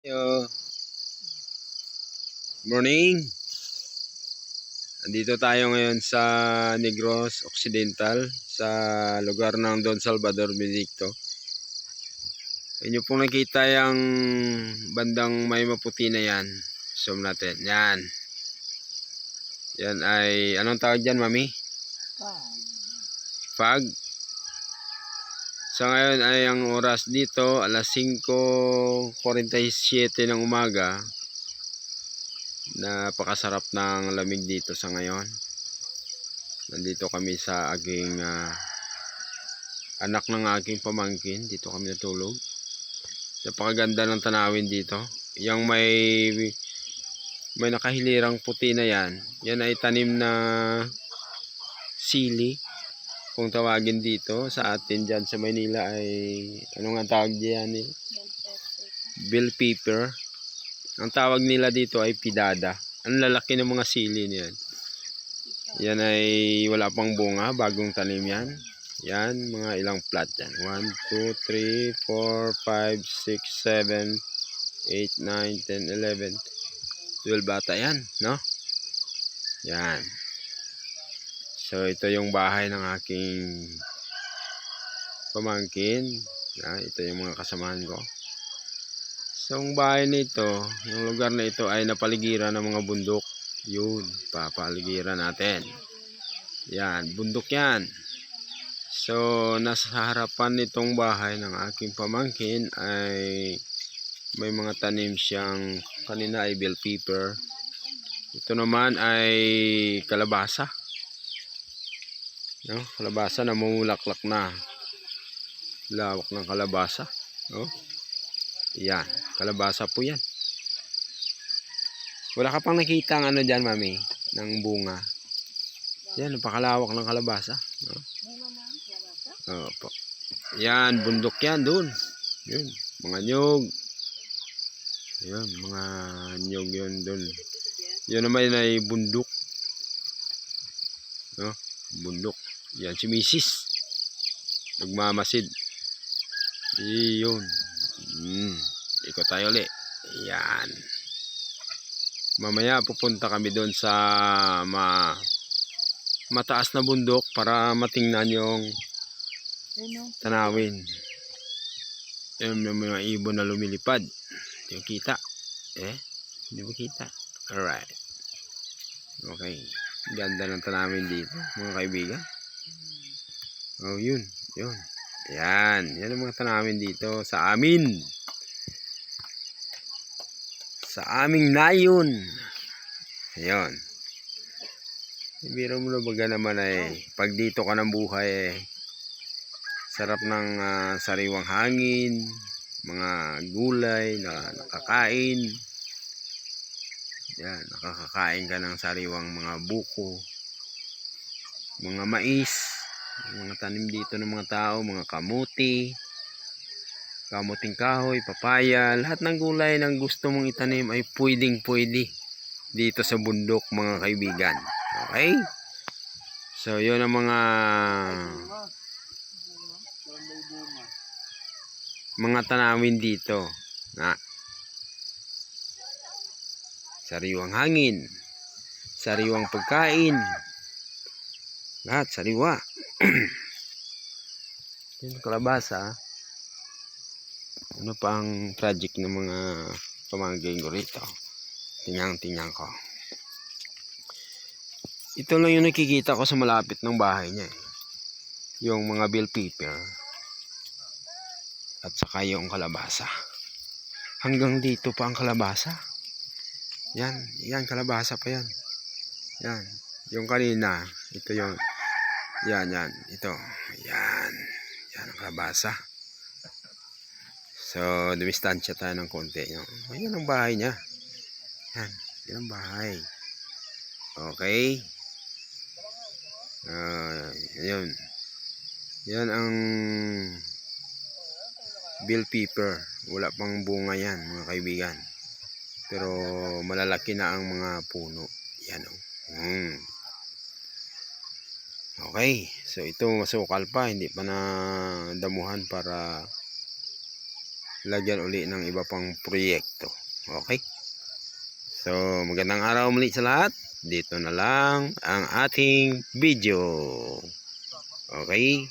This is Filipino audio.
Yo, morning. Andito tayo ngayon sa Negros Occidental sa lugar ng Don Salvador Benedicto. Inyo pong nakita yung bandang may maputi na yan. Zoom natin. Yan. Yan ay, anong tawag dyan, mami? Fog. So ngayon ay ang oras dito, alas 5:47 ng umaga. Napakasarap ng lamig dito sa ngayon. Nandito kami sa aking anak ng aking pamangkin. Dito kami natulog. Napakaganda ng tanawin dito. Yung may nakahilirang puti na yan. Yan ay tanim na sili. Kung tawagin dito sa atin dyan sa Maynila ay ano nga tawag diyan eh? Bell pepper. Ang tawag nila dito ay pidada. Ang lalaki ng mga sili niyan. Yan ay wala pang bunga, bagong tanim yan. Yan, mga ilang plat yan. 1, 2, 3, 4, 5, 6, 7, 8, 9, 10, 11, 12 bata yan, no? Yan. So, ito yung bahay ng aking pamangkin. Yan, ito yung mga kasamahan ko. So, ang bahay nito, yung lugar na ito ay napaligiran ng mga bundok. Yun, papaligiran natin. Yan, bundok yan. So, nasa harapan nitong bahay ng aking pamangkin ay may mga tanim siyang, kanina ay bell pepper. Ito naman ay kalabasa. No? Kalabasa na mamulaklak na. Lawak ng kalabasa. No? Yan, kalabasa po yan. Wala ka pang nakita ang ano dyan, mami, ng bunga. Yan, napakalawak ng kalabasa. No? Opo. Yan, bundok yan dun. Yun, mga nyog. Yan, mga nyog yun dun. Yun naman ay bundok. No? Bundok. Yan, si Mrs. Nagmamasid. Iyon. Ikot tayo ulit. Yan. Mamaya pupunta kami doon sa mataas na bundok para matingnan yung tanawin. Yung mga ibon na lumilipad. Yung kita. Hindi mo kita. Alright. Okay. Ganda ng tanawin dito, mga kaibigan. Oh, yun. Yun. Yan. Yan ang mga tanawin dito sa amin. Sa aming nayon. Ayun. Ibiro mo na baga naman ay pag dito ka ng buhay sarap ng sariwang hangin, mga gulay na nakakain. Yan, nakakakain ka ng sariwang mga buko, mga mais, mga tanim dito ng mga tao, mga kamuti, kamuting kahoy, papaya, lahat ng gulay ng gusto mong itanim ay pwedeng-pwede dito sa bundok, mga kaibigan. Okay? So, yun ang mga tanawin dito. Sariwang hangin, sariwang pagkain, lahat sariwa. Yung kalabasa, ano pa ang project ng mga pamangkin ko rito? Tingnan ko. Ito lang yung nakikita ko sa malapit ng bahay niya. Yung mga bell pepper. At saka yung kalabasa. Hanggang dito pa ang kalabasa. Yan kalabasa pa yan. Yan. Yung kanina, ito yung, yan, ito. Yan ang kalabasa. So, dumistansya tayo ng konti. Yan ang bahay niya. Yan ang bahay. Okay. Yun. Yan ang bell pepper. Wala pang bunga yan, mga kaibigan. Pero malalaki na ang mga puno. Yan o. Okay. So ito masukal pa. Hindi pa na damuhan para lagyan uli ng iba pang proyekto. Okay? So, magandang araw muli sa lahat. Dito na lang ang ating video. Okay?